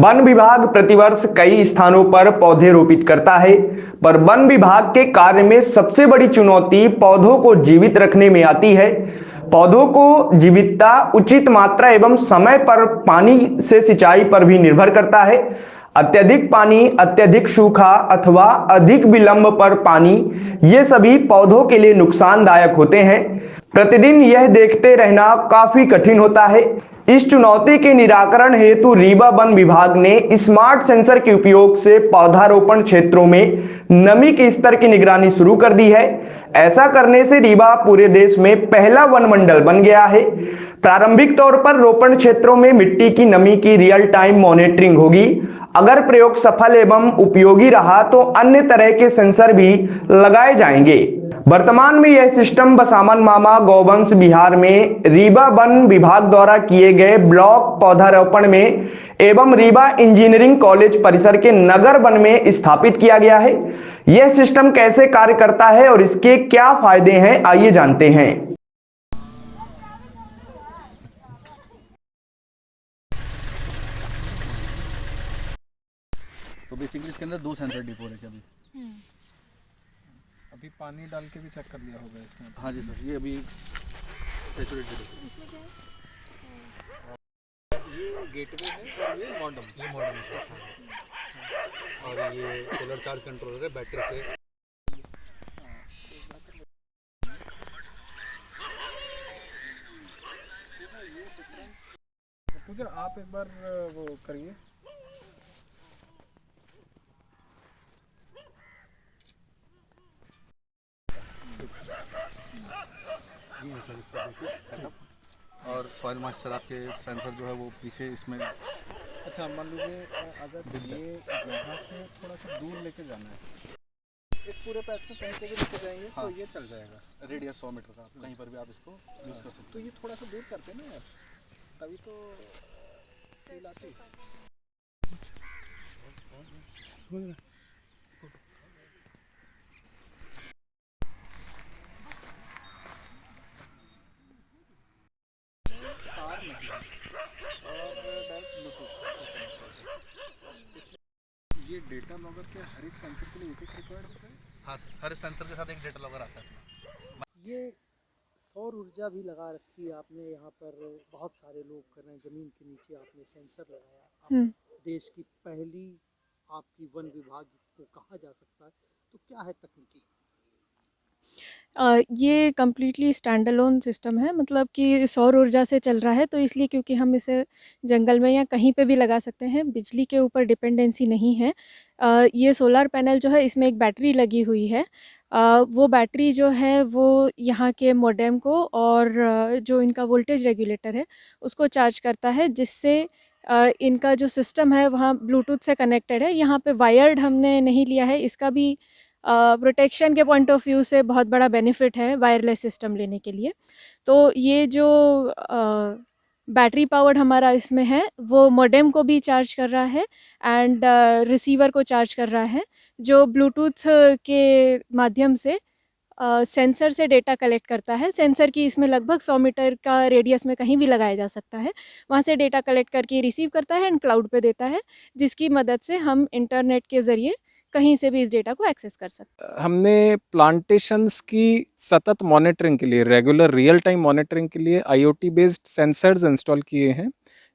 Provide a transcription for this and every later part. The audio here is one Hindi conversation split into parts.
वन विभाग प्रतिवर्ष कई स्थानों पर पौधे रोपित करता है, पर वन विभाग के कार्य में सबसे बड़ी चुनौती पौधों को जीवित रखने में आती है। पौधों को जीवितता उचित मात्रा एवं समय पर पानी से सिंचाई पर भी निर्भर करता है। अत्यधिक पानी, अत्यधिक सूखा अथवा अधिक विलंब पर पानी, ये सभी पौधों के लिए नुकसानदायक होते हैं। प्रतिदिन यह देखते रहना काफी कठिन होता है। इस चुनौती के निराकरण हेतु रीवा वन विभाग ने स्मार्ट सेंसर के उपयोग से पौधारोपण क्षेत्रों में नमी के स्तर की निगरानी शुरू कर दी है। ऐसा करने से रीवा पूरे देश में पहला वन मंडल बन गया है। प्रारंभिक तौर पर रोपण क्षेत्रों में मिट्टी की नमी की रियल टाइम मॉनिटरिंग होगी। अगर प्रयोग सफल एवं उपयोगी रहा तो अन्य तरह के सेंसर भी लगाए जाएंगे। वर्तमान में यह सिस्टम बसामन मामा गौवंश बिहार में रीवा वन विभाग द्वारा किए गए ब्लॉक पौधारोपण में एवं रीवा इंजीनियरिंग कॉलेज परिसर के नगर वन में स्थापित किया गया है। यह सिस्टम कैसे कार्य करता है और इसके क्या फायदे हैं, आइए जानते हैं। तो बेसिकली इसके अंदर 2 सेंसर डिपो है अभी। अभी पानी डाल के भी चेक कर लिया होगा इसमें। हाँ जी सर, ये अभी सैचुरेटेड है। ये गेटवे है और ये मॉडम और ये सोलर चार्ज कंट्रोलर है बैटरी से। पूजा आप एक बार वो करिए। ये है सर इसका बेसिक सेटअप। और सॉइल मॉइस्चर आपके सेंसर जो है वो पीछे इसमें। अच्छा, मान लीजिए अगर ये यहाँ से थोड़ा सा दूर लेके जाना है, इस पूरे पैच को कहीं पे भी लेके जाएंगे तो ये चल जाएगा। रेडियस 100 मीटर का, कहीं पर भी आप इसको यूज़ कर सकते तो ये थोड़ा सा दूर करते ना यार, तभी तो फील आती। ये डेटा लॉगर के हर एक सेंसर के लिए एक रिक्वायर्ड होता है। हाँ सर, हर सेंसर के साथ एक डेटा लॉगर आता है। ये सौर ऊर्जा भी लगा रखी है आपने, यहाँ पर बहुत सारे लोग कर रहे हैं, ज़मीन के नीचे आपने सेंसर लगाया। आप देश की पहली आपकी वन विभाग को कहा जा सकता है, तो क्या है तकनीकी? ये कम्प्लीटली स्टैंड अलोन सिस्टम है, मतलब कि सौर ऊर्जा से चल रहा है, तो इसलिए क्योंकि हम इसे जंगल में या कहीं पे भी लगा सकते हैं, बिजली के ऊपर डिपेंडेंसी नहीं है। ये सोलर पैनल जो है, इसमें एक बैटरी लगी हुई है। वो बैटरी जो है वो यहाँ के मॉडेम को और जो इनका वोल्टेज रेगुलेटर है उसको चार्ज करता है, जिससे इनका जो सिस्टम है वहाँ ब्लूटूथ से कनेक्टेड है। यहाँ पे वायर्ड हमने नहीं लिया है, इसका भी प्रोटेक्शन के पॉइंट ऑफ व्यू से बहुत बड़ा बेनिफिट है वायरलेस सिस्टम लेने के लिए। तो ये जो बैटरी पावर्ड हमारा इसमें है वो मॉडेम को भी चार्ज कर रहा है एंड रिसीवर को चार्ज कर रहा है, जो ब्लूटूथ के माध्यम से सेंसर से डेटा कलेक्ट करता है। सेंसर की इसमें लगभग 100 मीटर का रेडियस में कहीं भी लगाया जा सकता है। वहाँ से डेटा कलेक्ट करके रिसीव करता है एंड क्लाउड पे देता है, जिसकी मदद से हम इंटरनेट के ज़रिए कहीं से भी इस डेटा को एक्सेस कर सकते हैं। हमने प्लांटेशंस की सतत मॉनिटरिंग के लिए, रेगुलर रियल टाइम मॉनिटरिंग के लिए IoT बेस्ड सेंसर्स इंस्टॉल किए हैं।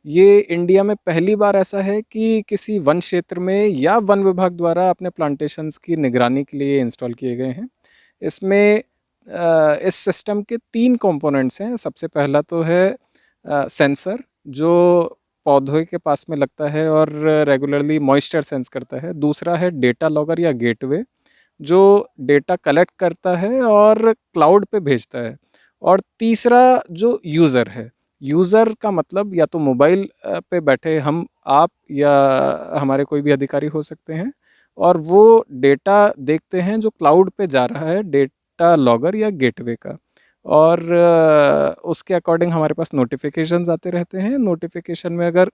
ये इंडिया में पहली बार ऐसा है कि किसी वन क्षेत्र में या वन विभाग द्वारा अपने प्लांटेशंस की निगरानी के लिए इंस्टॉल किए गए हैं। इसमें इस सिस्टम के 3 कंपोनेंट्स हैं। सबसे पहला तो है सेंसर, जो पौधों के पास में लगता है और रेगुलरली मॉइस्चर सेंस करता है। दूसरा है डेटा लॉगर या गेटवे, जो डेटा कलेक्ट करता है और क्लाउड पे भेजता है। और तीसरा जो यूज़र है, यूज़र का मतलब या तो मोबाइल पे बैठे हम, आप या हमारे कोई भी अधिकारी हो सकते हैं, और वो डेटा देखते हैं जो क्लाउड पे जा रहा है, डेटा लॉगर या गेटवे का। और उसके अकॉर्डिंग हमारे पास नोटिफिकेशंस आते रहते हैं। नोटिफिकेशन में अगर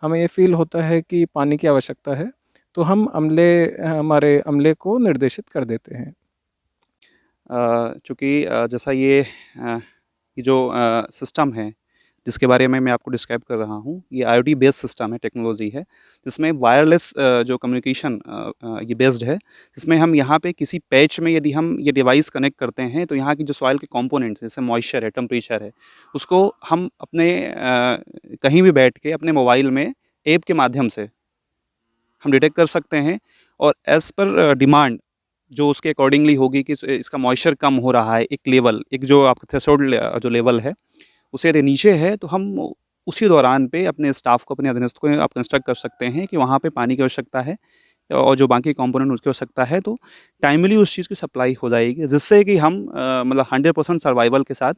हमें ये फील होता है कि पानी की आवश्यकता है तो हम हमारे अमले को निर्देशित कर देते हैं। चूँकि जैसा ये जो सिस्टम है, जिसके बारे में मैं आपको डिस्क्राइब कर रहा हूँ, ये IoT बेस्ड सिस्टम है, टेक्नोलॉजी है, जिसमें वायरलेस जो कम्युनिकेशन ये बेस्ड है, जिसमें हम यहाँ पे किसी पैच में यदि हम ये डिवाइस कनेक्ट करते हैं तो यहाँ की जो सॉइल के कंपोनेंट्स जैसे मॉइस्चर है, टेम्परेचर है, उसको हम अपने कहीं भी बैठ के अपने मोबाइल में ऐप के माध्यम से हम डिटेक्ट कर सकते हैं और एज़ पर डिमांड जो उसके अकॉर्डिंगली होगी कि इसका मॉइस्चर कम हो रहा है, एक लेवल, एक जो आपका थ्रेशोल्ड जो लेवल है उससे यदि नीचे है तो हम उसी दौरान पे अपने स्टाफ को, अपने अधीनस्थ को आप इंस्ट्रक्ट कर सकते हैं कि वहाँ पे पानी की आवश्यकता है और जो बाकी कंपोनेंट उसकी आवश्यकता है, तो टाइमली उस चीज़ की सप्लाई हो जाएगी, जिससे कि हम मतलब 100% सर्वाइवल के साथ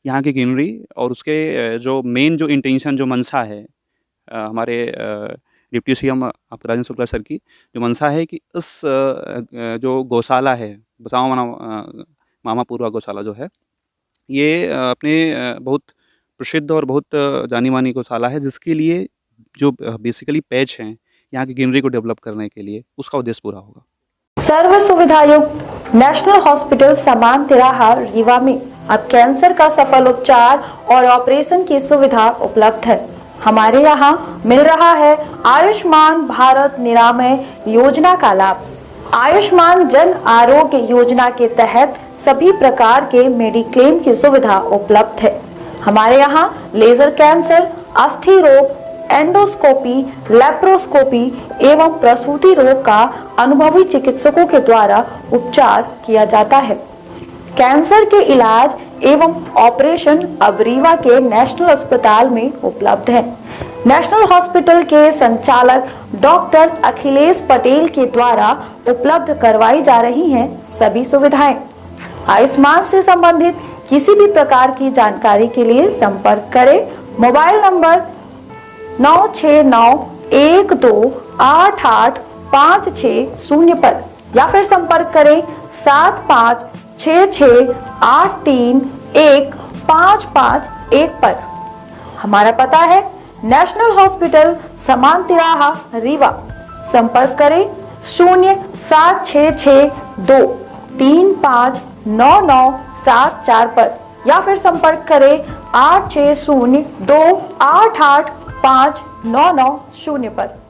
यहाँ की ग्रीनरी और उसके जो मेन जो इंटेंशन, जो मंशा है हमारे डिप्टी CM आपके राजेंद्र शुक्ला सर की जो मंशा है कि इस जो गौशाला है, बसावा मामापुरवा गौशाला जो है, ये अपने बहुत प्रसिद्ध और बहुत जानी मानी गौशाला है, जिसके लिए जो बेसिकली पैच हैं यहाँ की ग्रीनरी को डेवलप करने के लिए, उसका उद्देश्य पूरा होगा। सर्व सुविधा युक्त नेशनल हॉस्पिटल समान तिराहा रीवा में अब कैंसर का सफल उपचार और ऑपरेशन की सुविधा उपलब्ध है। हमारे यहाँ मिल रहा है आयुष्मान भारत निरामय योजना का लाभ। आयुष्मान जन आरोग्य योजना के तहत सभी प्रकार के मेडिक्लेम की सुविधा उपलब्ध है। हमारे यहाँ लेजर कैंसर, अस्थि रोग, एंडोस्कोपी, लेप्रोस्कोपी एवं प्रसूति रोग का अनुभवी चिकित्सकों के द्वारा उपचार किया जाता है। कैंसर के इलाज एवं ऑपरेशन अब रीवा के नेशनल अस्पताल में उपलब्ध है। नेशनल हॉस्पिटल के संचालक डॉक्टर अखिलेश पटेल के द्वारा उपलब्ध करवाई जा रही हैं सभी सुविधाएं। आयुष्मान से संबंधित किसी भी प्रकार की जानकारी के लिए संपर्क करें मोबाइल नंबर 9691288560 पर या फिर संपर्क करें 7566831551 पर। हमारा पता है नेशनल हॉस्पिटल समान तिराहा रीवा। संपर्क करें 07662359974 पर या फिर संपर्क करें 8602885990 पर।